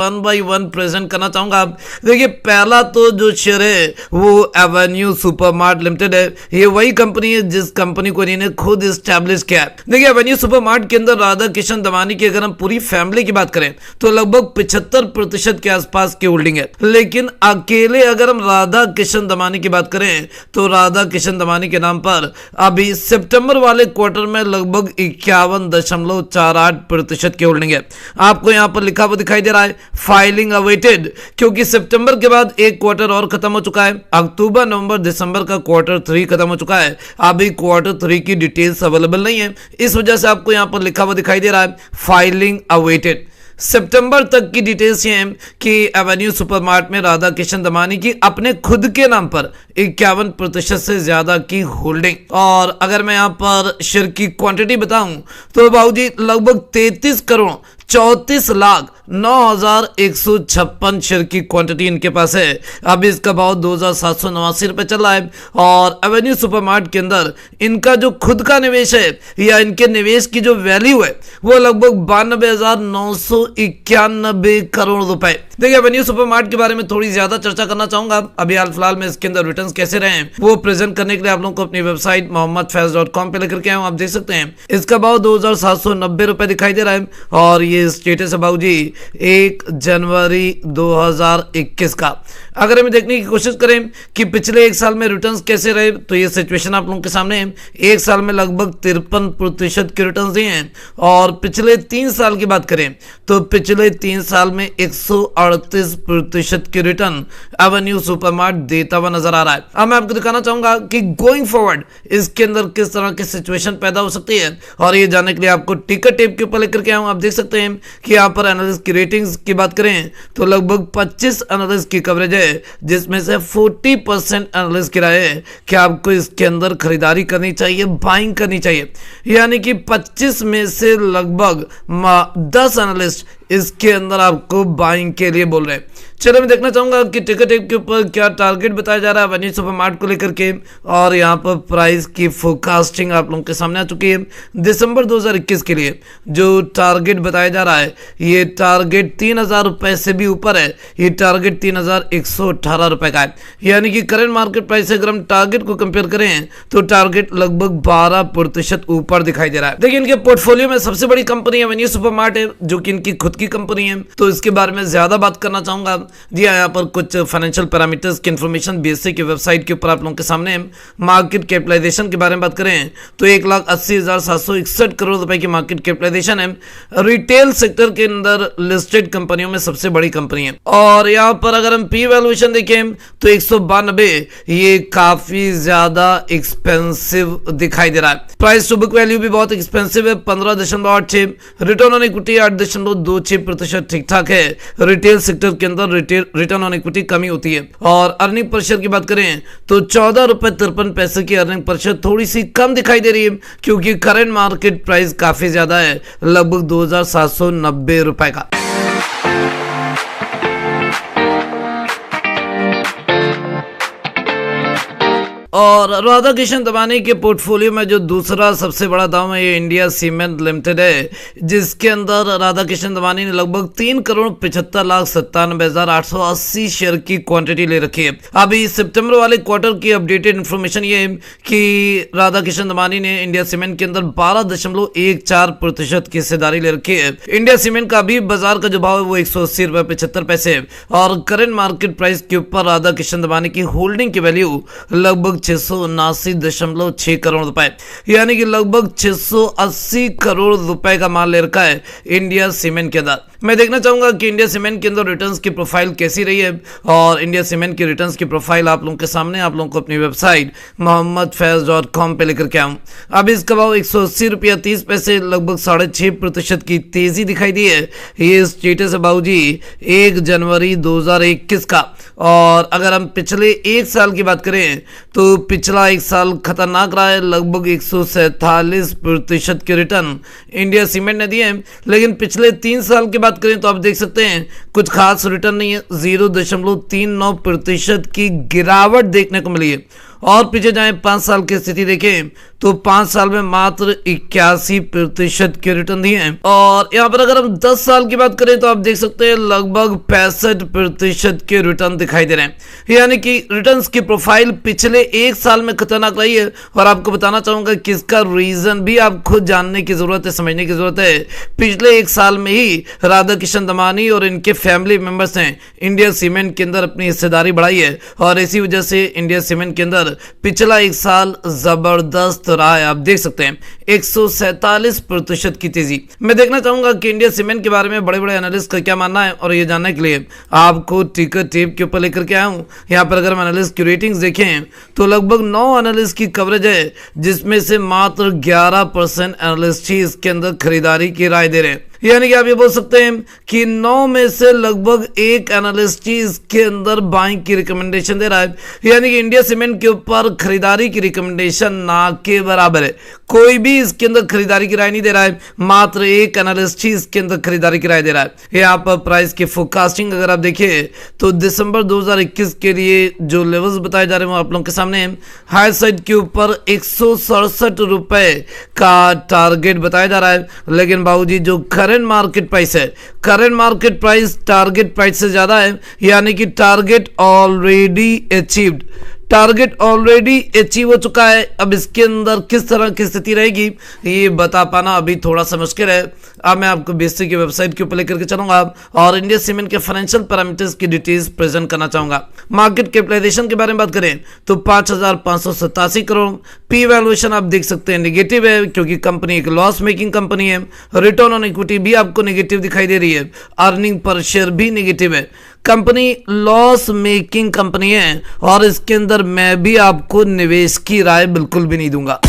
One by one present करना चाहूंगा। देखिए, पहला तो जो शेयर है वो एवेन्यू सुपरमार्ट लिमिटेड है। ये वही कंपनी है जिस कंपनी को इन्होंने खुद इस्टेब्लिश किया है। देखिए, एवेन्यू सुपरमार्ट के अंदर राधा किशन दमानी की अगर हम पूरी फैमिली की बात करें तो लगभग 75% के आसपास की होल्डिंग है। लेकिन अकेले अगर हम राधा किशन दमानी की बात करें तो राधा किशन दमानी के नाम पर अभी सितंबर वाले क्वार्टर में लगभग 51.48% की होल्डिंग है। आपको यहां पर लिखा हुआ दिखाई दे रहा है फाइलिंग अवेटेड, क्योंकि सितंबर के बाद एक क्वार्टर और खत्म हो चुका है। अक्टूबर, नवंबर, दिसंबर का क्वार्टर 3 खत्म हो चुका है। अभी क्वार्टर 3 की डिटेल्स अवेलेबल नहीं है, इस वजह से आपको यहां पर लिखा हुआ दिखाई दे रहा है फाइलिंग अवेटेड। सितंबर तक की डिटेल्स ये हैं कि एवेन्यू सुपरमार्ट में राधा किशन दमानी की अपने खुद के नाम पर 51% से ज्यादा की होल्डिंग। और अगर मैं यहां पर शेयर की क्वांटिटी बताऊं तो बाबूजी लगभग 33,34,09,156 शेयर की क्वांटिटी इनके पास है। अभी इसका भाव 2,789 रुपए चल रहा है। और एवेन्यू सुपरमार्ट के अंदर इनका जो खुद का निवेश है या इनके निवेश की जो वैल्यू है वो लगभग 92,991 करोड़ रुपए। देखिए, एवेन्यू सुपरमार्ट के बारे में थोड़ी ज्यादा चर्चा करना चाहूंगा। अभी हाल फिलहाल में इसके अंदर रिटर्न्स कैसे रहे वो प्रेजेंट करने के लिए आप लोगों को अपनी वेबसाइट mohammadfaiz.com पे लेकर के आए हूं। आप देख सकते हैं इसका भाव 2,790 रुपए दिखाई दे रहा है। और ये स्टेटस है बाबूजी 1 जनवरी 2021 का। अगर हमें देखने की कोशिश करें कि पिछले एक साल में रिटर्न्स कैसे रहे तो ये सिचुएशन आप लोगों के सामने है। एक साल में लगभग 53% के रिटर्न्स दिए हैं। और पिछले 3 साल की बात करें तो पिछले 3 साल में 138% के रिटर्न एवेन्यू सुपरमार्ट देता हुआ नजर आ रहा है। अब मैं आपको दिखाना चाहूंगा कि गोइंग फॉरवर्ड इसके अंदर किस तरह की सिचुएशन पैदा हो सकती है। और ये जानने के लिए आपको टिकर टेप के ऊपर लेकर के आऊं। आप देख सकते हैं कि यहाँ पर एनालिस्ट की रेटिंग्स की बात करें तो लगभग 25 एनालिस्ट की कवरेज है, जिसमें से 40% एनालिस्ट की राय है कि आपको इसके अंदर खरीदारी करनी चाहिए, बाइंग करनी चाहिए। यानी कि 25 में से लगभग 10 एनालिस्ट इसके अंदर आपको बाइंग के लिए बोल रहे हैं। चलो मैं देखना चाहूंगा कि टिकर टेप के ऊपर क्या टारगेट बताया जा रहा है एवेन्यू सुपरमार्ट को लेकर के। और यहाँ पर प्राइस की फोरकास्टिंग आप लोगों के सामने आ चुकी है। दिसंबर 2021 के लिए जो टारगेट बताया जा रहा है ये टारगेट 3,000 रुपए से भी ऊपर है। ये टारगेट 3,118 रुपए का है। यानी कि करंट मार्केट प्राइस से अगर हम टारगेट को कंपेयर करें तो टारगेट लगभग 12% ऊपर दिखाई दे रहा है। देखिए, इनके पोर्टफोलियो में सबसे बड़ी कंपनी एवेन्यू सुपरमार्ट है जो कि इनकी खुद की कंपनी है, तो इसके बारे में ज्यादा बात करना चाहूंगा। जी हाँ, यहाँ पर कुछ फाइनेंशियल पैरामीटर्स की इंफॉर्मेशन बीएसई की वेबसाइट के ऊपर आप लोगों के सामने। मार्केट कैपिटलाइजेशन के बारे में बात करें तो 1,80,761 करोड़ रुपए की मार्केट कैपिटलाइजेशन है। रिटेल सेक्टर के अंदर लिस्टेड कंपनियों में सबसे बड़ी कंपनी है। और यहाँ पर अगर हम पी वैल्यूएशन देखें तो 192, ये काफी ज्यादा एक्सपेंसिव दिखाई दे रहा है। प्राइस टू बुक वैल्यू भी बहुत एक्सपेंसिव है 15.86। रिटर्न ऑन इक्विटी 8.26% ठीक ठाक है। रिटेल सेक्टर के अंदर रिटर्न ऑन इक्विटी कमी होती है। और अर्निंग पर शेयर की बात करें तो 14.53 रुपए की अर्निंग पर शेयर थोड़ी सी कम दिखाई दे रही है, क्योंकि करंट मार्केट प्राइस काफी ज्यादा है, लगभग 2,790 रुपए का। और राधा किशन दमानी के पोर्टफोलियो में जो दूसरा सबसे बड़ा दाम है ये इंडिया सीमेंट लिमिटेड है, जिसके अंदर राधा किशन दमानी ने लगभग 3,75,97,880 शेयर की क्वांटिटी ले रखी है। अभी सितंबर वाले क्वार्टर की अपडेटेड इंफॉर्मेशन ये है कि राधा किशन दमानी ने इंडिया सीमेंट के अंदर 12.14% की हिस्सेदारी ले रखी है। इंडिया सीमेंट का अभी बाजार का जो भाव है वो 180 रुपए 75 पैसे है। और करंट मार्केट प्राइस के ऊपर राधा किशन दमानी की होल्डिंग की वैल्यू लगभग 679.6 करोड़ रुपए, यानी कि लगभग 680 करोड़ रुपए का माल ले रखा है इंडिया सीमेंट के अंदर। मैं देखना चाहूंगा कि इंडिया सीमेंट के अंदर रिटर्न्स की प्रोफाइल कैसी रही है। और इंडिया सीमेंट की रिटर्न्स की प्रोफाइल आप लोगों के सामने, आप लोगों को अपनी वेबसाइट mohammadfaiz.com पे लेकर के आऊं। अब इसका भाव 180 रुपया 30 पैसे, लगभग 6.5% की तेजी दिखाई दी है। ये स्टेटस है बाबूजी 1 जनवरी 2021 का। और अगर हम पिछले एक साल की बात करें तो पिछला एक साल खतरनाक रहा है, लगभग 147% के रिटर्न इंडिया सीमेंट ने दिए हैं। लेकिन पिछले 3 साल की बात करें तो आप देख सकते हैं कुछ खास रिटर्न नहीं है, 0.39% की गिरावट देखने को मिली है। और पीछे जाएं 5 साल की स्थिति देखें तो 5 साल में मात्र 81% के रिटर्न दिए हैं। और यहाँ पर अगर हम 10 साल की बात करें तो आप देख सकते हैं लगभग 65% के रिटर्न दिखाई दे रहे हैं। यानी कि रिटर्न्स की प्रोफाइल पिछले 1 साल में खतरनाक रही है। और आपको बताना चाहूंगा कि इसका रीजन भी आपको जानने की जरूरत है, समझने की जरूरत है। पिछले 1 साल में ही राधा किशन दमानी और इनके फैमिली मेंबर्स ने इंडिया सीमेंट के अंदर अपनी हिस्सेदारी बढ़ाई है और इसी वजह से इंडिया सीमेंट के अंदर पिछला 1 साल जबरदस्त रहा है। आप देख सकते हैं 147% की तेजी। मैं देखना चाहूंगा कि इंडिया सीमेंट के बारे में बड़े बड़े एनालिस्ट का क्या मानना है और ये जानने के लिए आपको टिकर टेप के ऊपर लेकर के आया हूं। यहाँ पर अगर हम एनालिस्ट की रेटिंग्स देखें तो लगभग 9 एनालिस्ट की कवरेज है, जिसमें से मात्र 11% एनालिस्ट ही इसके अंदर खरीदारी की राय दे रहे हैं। यानी कि आप ये बोल सकते हैं कि 9 में से लगभग 1 एनालिस्ट ही इसके अंदर बाइंग की रिकमेंडेशन दे रहा है। यानी कि इंडिया सीमेंट के ऊपर खरीदारी की रिकमेंडेशन ना के बराबर है। कोई भी इसके अंदर खरीदारी की राय नहीं दे रहा है, मात्र 1 एनालिस्ट ही इसके अंदर खरीदारी की राय दे रहा है। यहाँ पर प्राइस की फोरकास्टिंग अगर आप देखिए तो दिसंबर 2021 के लिए जो लेवल्स बताए जा रहे हैं वो आप लोगों के सामने हाई साइड के ऊपर 167 रुपए का टारगेट बताया जा रहा है। लेकिन बाबूजी जो करंट मार्केट प्राइस है, current market price target price से ज्यादा है। यानी कि target already achieved, target already achieve हो चुका है। अब इसके अंदर किस तरह की स्थिति रहेगी ये बता पाना अभी थोड़ा सा मुश्किल है। अब मैं आपको बीएससी की वेबसाइट के ऊपर लेकर के चलूंगा और इंडिया सीमेंट के फाइनेंशियल पैरामीटर्स की डिटेल्स प्रेजेंट करना चाहूंगा। मार्केट कैपिटलाइजेशन के बारे में बात करें तो 5,587 करोड़। पी वैल्यूएशन आप देख सकते हैं नेगेटिव है क्योंकि कंपनी एक लॉस मेकिंग कंपनी है। रिटर्न ऑन इक्विटी भी आपको नेगेटिव दिखाई दे रही है। अर्निंग पर शेयर भी नेगेटिव है। कंपनी लॉस मेकिंग कंपनी है और इसके अंदर मैं भी आपको निवेश की राय बिल्कुल भी नहीं दूंगा।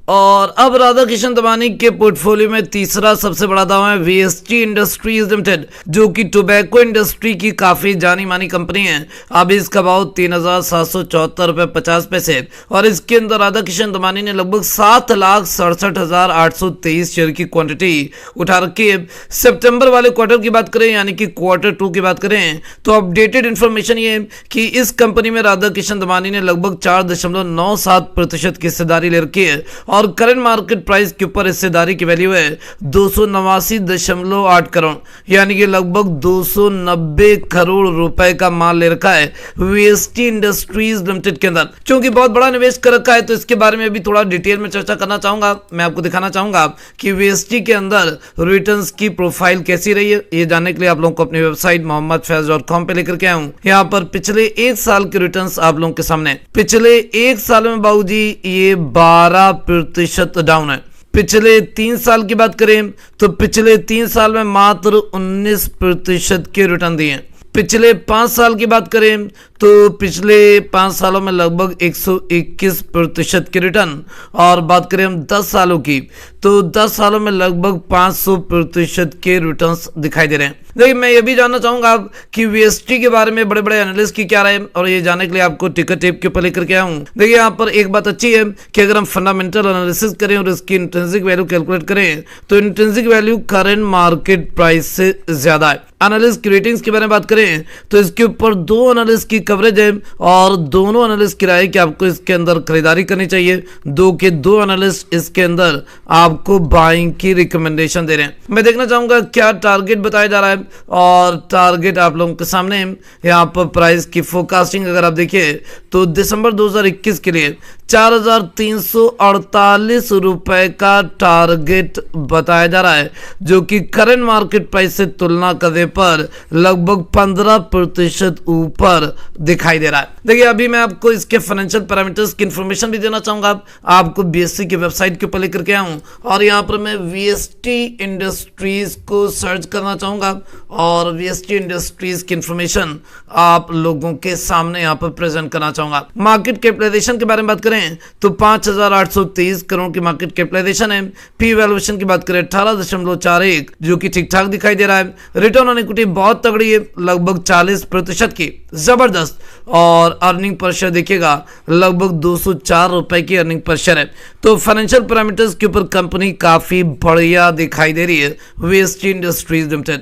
और अब राधा किशन दमानी के पोर्टफोलियो में तीसरा सबसे बड़ा दाव है वीएसटी इंडस्ट्रीज लिमिटेड, जो कि टोबैको इंडस्ट्री की काफी जानी मानी कंपनी है। अभी इसका भाव 3,774 रुपए 50 पैसे और इसके अंदर राधा किशन दमानी ने लगभग 7,67,823 शेयर की क्वांटिटी उठा रखी है। सितंबर वाले क्वार्टर की बात करें यानी कि Q2 की बात करें तो अपडेटेड इंफॉर्मेशन ये है कि इस कंपनी में राधा किशन दमानी ने लगभग 4.97% की हिस्सेदारी ले रखी है और करंट मार्केट प्राइस के ऊपर हिस्सेदारी की वैल्यू है 289.8 करोड़। यानी कि लगभग 290 करोड़ रुपए का माल ले रखा है वीएसटी इंडस्ट्रीज लिमिटेड के अंदर। क्योंकि बहुत बड़ा निवेश कर रखा है तो इसके बारे में भी थोड़ा डिटेल में चर्चा करना चाहूंगा। मैं आपको दिखाना चाहूंगा कि वीएसटी के अंदर रिटर्न्स की प्रोफाइल कैसी रही है। ये जानने के लिए आप लोगों को अपनी वेबसाइट mohammadfaiz.com पे लेकर के आया हूं। यहाँ पर पिछले 1 साल के रिटर्न्स आप लोगों के सामने। पिछले 1 साल में बाबूजी ये 12% डाउन है। पिछले 3 साल की बात करें तो पिछले 3 साल में मात्र 19% के रिटर्न दिए। पिछले 5 साल की बात करें तो पिछले 5 सालों में लगभग 121% के रिटर्न। और बात करें हम 10 सालों की तो 10 सालों में लगभग 500% के रिटर्न्स दिखाई दे रहे हैं। देखिए मैं ये भी जानना चाहूंगा कि वीएसटी के बारे में बड़े बड़े एनालिस्ट की क्या राय है और ये जानने के लिए आपको टिकर टेप के ऊपर लेकर के आया हूं। देखिए यहाँ पर एक बात अच्छी है कि अगर हम फंडामेंटल एनालिसिस करें और इसकी इंट्रिंसिक वैल्यू कैलकुलेट करें तो intrinsic value current market price से ज्यादा है। एनालिस्ट की रेटिंग्स के बारे में बात करें तो इसके ऊपर 2 एनालिस्ट की कवरेज है और दोनों एनालिस्ट की राय कि आपको इसके अंदर खरीदारी करनी चाहिए। 2 के 2 एनालिस्ट इसके अंदर आपको बाइंग की रिकमेंडेशन दे रहे हैं। मैं देखना चाहूंगा क्या टारगेट बताया जा रहा है और टारगेट आप लोगों के सामने यहाँ पर प्राइस की फोरकास्टिंग अगर आप देखिए तो दिसंबर 2021 के लिए 4,348 रुपए का टारगेट बताया जा रहा है, जो कि करंट मार्केट प्राइस से तुलना करने पर लगभग 15% ऊपर दिखाई दे रहा है। देखिए अभी मैं आपको इसके फाइनेंशियल पैरामीटर्स की इंफॉर्मेशन भी देना चाहूंगा। आपको बीएससी की वेबसाइट के ऊपर लेकर के आया हूं और यहाँ पर मैं वीएसटी इंडस्ट्रीज को सर्च करना चाहूंगा और वीएसटी इंडस्ट्रीज की इंफॉर्मेशन आप लोगों के सामने यहाँ पर प्रेजेंट करना चाहूंगा। मार्केट कैपिटलाइजेशन के बारे में बात करें तो 5,823 करोड़ की मार्केट कैपिटलाइजेशन है। पी वैल्यूएशन की बात करें 18.41 जो कि ठीक ठाक दिखाई दे रहा है। रिटर्न ऑन इक्विटी बहुत तगड़ी है, लगभग 40% की, जबरदस्त। और अर्निंग पर शेयर देखिएगा लगभग 204 रुपए की अर्निंग पर शेयर है। तो फाइनेंशियल पैरामीटर्स के ऊपर कंपनी काफी बढ़िया दिखाई दे रही है वीएसटी इंडस्ट्रीज लिमिटेड।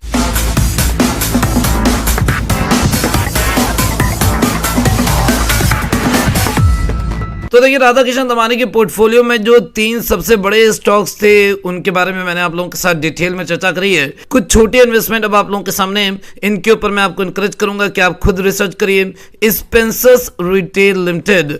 तो देखिए राधा किशन दमानी के पोर्टफोलियो में जो 3 सबसे बड़े स्टॉक्स थे उनके बारे में मैंने आप लोगों के साथ डिटेल में चर्चा करी है। कुछ छोटी इन्वेस्टमेंट अब आप लोगों के सामने, इनके ऊपर मैं आपको इंकरेज करूंगा कि आप खुद रिसर्च करिए। स्पेंसर्स रिटेल लिमिटेड,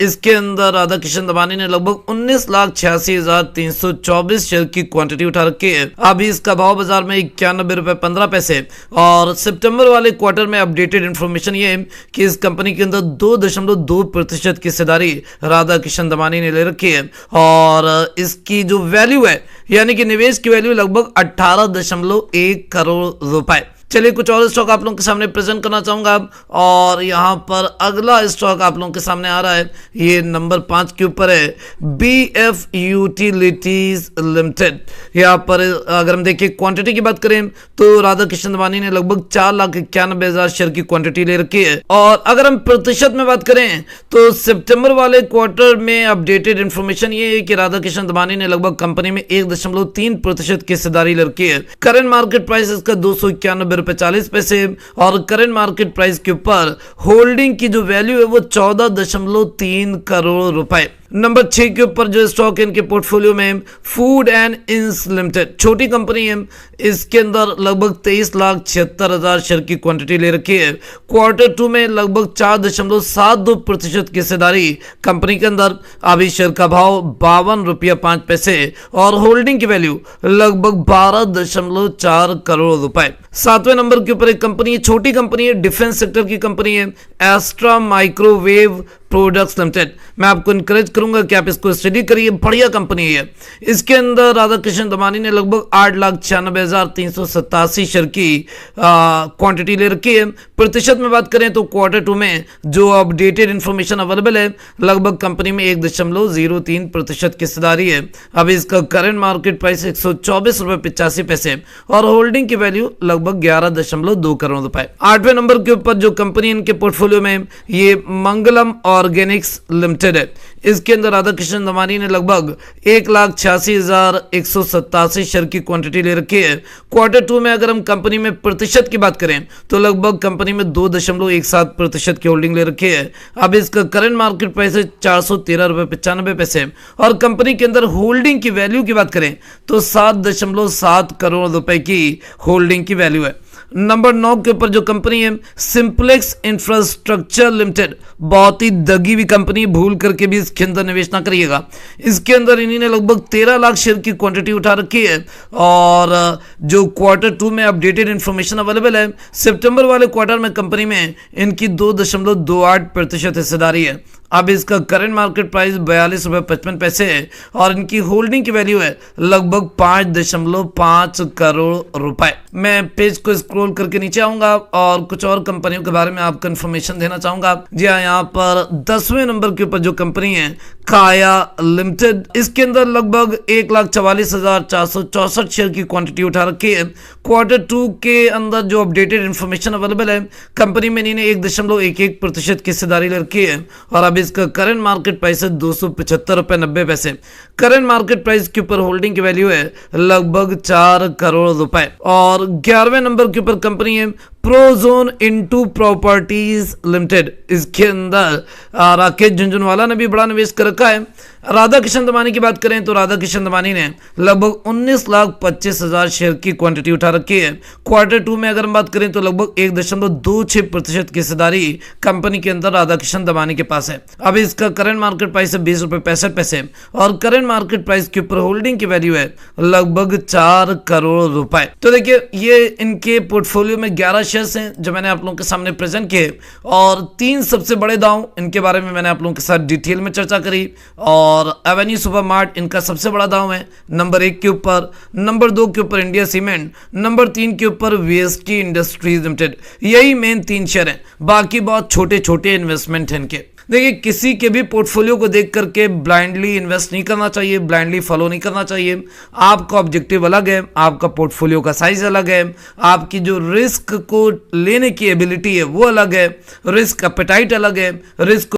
इसके अंदर राधा किशन दमानी ने लगभग 19,86,324 शेयर की क्वांटिटी उठा रखी है। अभी इसका भाव बाजार में 91 रुपए 15 पैसे, और सितंबर वाले क्वार्टर में अपडेटेड इंफॉर्मेशन ये है कि इस कंपनी के अंदर 2.2% की हिस्सेदारी राधा किशन दमानी ने ले रखी है, और इसकी जो वैल्यू है यानी कि निवेश की वैल्यू लगभग 18.1 करोड़ रुपए। चलिए कुछ और स्टॉक आप लोगों के सामने प्रेजेंट करना चाहूंगा, और यहां पर अगला स्टॉक आप लोगों के सामने आ रहा है, ये नंबर 5 के ऊपर है, BF यूटिलिटीज लिमिटेड। यहां पर अगर हम देखिए क्वांटिटी की बात करें तो राधा किशन दमानी ने लगभग 4,91,000 शेयर की क्वांटिटी ले रखी है। और अगर हम प्रतिशत में बात करें तो सितंबर वाले क्वार्टर में अपडेटेड इंफॉर्मेशन ये है कि राधा किशन दमानी ने लगभग कंपनी में 1.3% की हिस्सेदारी ले रखी है। करंट मार्केट प्राइस इसका 291 रुपए 40 पैसे, और करंट मार्केट प्राइस के ऊपर होल्डिंग की जो वैल्यू है वो 14.3 करोड़ रुपए। नंबर 6 के ऊपर जो स्टॉक है इनके पोर्टफोलियो में, फूड एंड इंस लिमिटेड, छोटी कंपनी है, इसके अंदर लगभग 23,76,000 शेयर की क्वांटिटी ले रखी है। क्वार्टर 2 में लगभग 4.72% की हिस्सेदारी कंपनी के अंदर। अभी शेयर का भाव 52 रुपया 5 पैसे, और होल्डिंग की वैल्यू लगभग 12.4 करोड़ रुपए। 7वें नंबर के ऊपर एक कंपनी है, छोटी कंपनी है, डिफेंस सेक्टर की कंपनी है, एस्ट्रा माइक्रोवेव प्रोडक्ट्स लिमिटेड। मैं आपको इंकरेज करूंगा कि आप इसको स्टडी करिए, बढ़िया कंपनी है। इसके अंदर राधा किशन दमानी ने लगभग 8,96,387 शेयर की क्वांटिटी ले रखी है। प्रतिशत में बात करें तो क्वार्टर 2 में जो अपडेटेड इंफॉर्मेशन अवेलेबल है, लगभग कंपनी में 1.03% की हिस्सेदारी है। अभी इसका करंट मार्केट प्राइस 124 रुपए 85 पैसे, और होल्डिंग की वैल्यू लगभग 11.2 करोड़ रुपए। 8वें नंबर के ऊपर जो कंपनी इनके पोर्टफोलियो में, ये मंगलम ऑर्गेनिक्स लिमिटेड है। इसके अंदर राधा किशन दमानी ने लगभग 1,86,187 शेयर की क्वांटिटी ले रखी है। क्वार्टर 2 में अगर हम कंपनी में प्रतिशत की बात करें तो लगभग कंपनी में 2.17% की होल्डिंग ले रखी है। अब इसका करंट मार्केट प्राइस है 413 रुपए 95 पैसे, और कंपनी के अंदर होल्डिंग की वैल्यू की बात करें तो 7.7 करोड़ रुपए की होल्डिंग की वैल्यू है। नंबर 9 के ऊपर जो कंपनी है, सिंप्लेक्स इंफ्रास्ट्रक्चर लिमिटेड, बहुत ही दगी हुई कंपनी, भूल करके भी इसके अंदर निवेश ना करिएगा। इसके अंदर इन्हीं ने लगभग 13 लाख शेयर की क्वांटिटी उठा रखी है, और जो क्वार्टर 2 में अपडेटेड इंफॉर्मेशन अवेलेबल है, सितंबर वाले क्वार्टर में कंपनी में इनकी 2.28% हिस्सेदारी है। अब इसका करंट मार्केट प्राइस 42 रुपए 55 पैसे है, और इनकी होल्डिंग की वैल्यू है लगभग 5.5 करोड़ रुपए। मैं पेज को स्क्रॉल करके नीचे आऊंगा और कुछ और कंपनियों के बारे में आपको इन्फॉर्मेशन देना चाहूंगा। जी हाँ, यहाँ पर 10वें नंबर के ऊपर जो कंपनी है, काया लिमिटेड, इसके अंदर लगभग 1,44,464 शेयर की क्वांटिटी उठा रखी है। क्वार्टर 2 के अंदर जो अपडेटेड इंफॉर्मेशन अवेलेबल है, कंपनी में इन्होंने 1.11% की हिस्सेदारी ले रखी है, और अब इसका करंट मार्केट प्राइस है 275 रुपए 90 पैसे। करंट मार्केट प्राइस के ऊपर होल्डिंग की वैल्यू है लगभग 4 करोड़ रुपए। और 11वें नंबर के ऊपर कंपनी है प्रोजोन इनटू प्रॉपर्टीज लिमिटेड। इसके अंदर राकेश झुंझुनवाला ने भी बड़ा निवेश कर रखा है। राधा किशन दमानी की बात करें तो राधा किशन दमानी ने लगभग 19,25,000 शेयर की क्वांटिटी उठा रखी है। क्वार्टर 2 में अगर हम बात करें तो लगभग 1.26% की हिस्सेदारी कंपनी के अंदर राधा किशन दमानी के पास है। अब इसका करंट मार्केट प्राइस है 20 रुपए 65 पैसे, और करंट मार्केट प्राइस के ऊपर होल्डिंग की वैल्यू है लगभग 4 करोड़ रुपए। तो देखिए, ये इनके पोर्टफोलियो में 11 शेयर्स हैं जो मैंने आप लोगों के सामने प्रेजेंट किए, और 3 सबसे बड़े दांव इनके बारे में मैंने आप लोगों के साथ डिटेल में चर्चा करी। और एवेन्यू सुपरमार्ट इनका सबसे बड़ा दांव है नंबर 1 के ऊपर, नंबर 2 के ऊपर इंडिया सीमेंट, नंबर 3 के ऊपर वीएसटी इंडस्ट्रीज लिमिटेड। यही मेन 3 शेयर हैं, बाकी बहुत छोटे छोटे इन्वेस्टमेंट हैं इनके। देखिए, किसी के भी पोर्टफोलियो को देख करके ब्लाइंडली इन्वेस्ट नहीं करना चाहिए, ब्लाइंडली फॉलो नहीं करना चाहिए। आपका ऑब्जेक्टिव अलग है, आपका पोर्टफोलियो का साइज अलग है, आपकी जो रिस्क को लेने की एबिलिटी है वो अलग है, रिस्क एपेटाइट अलग है, रिस्क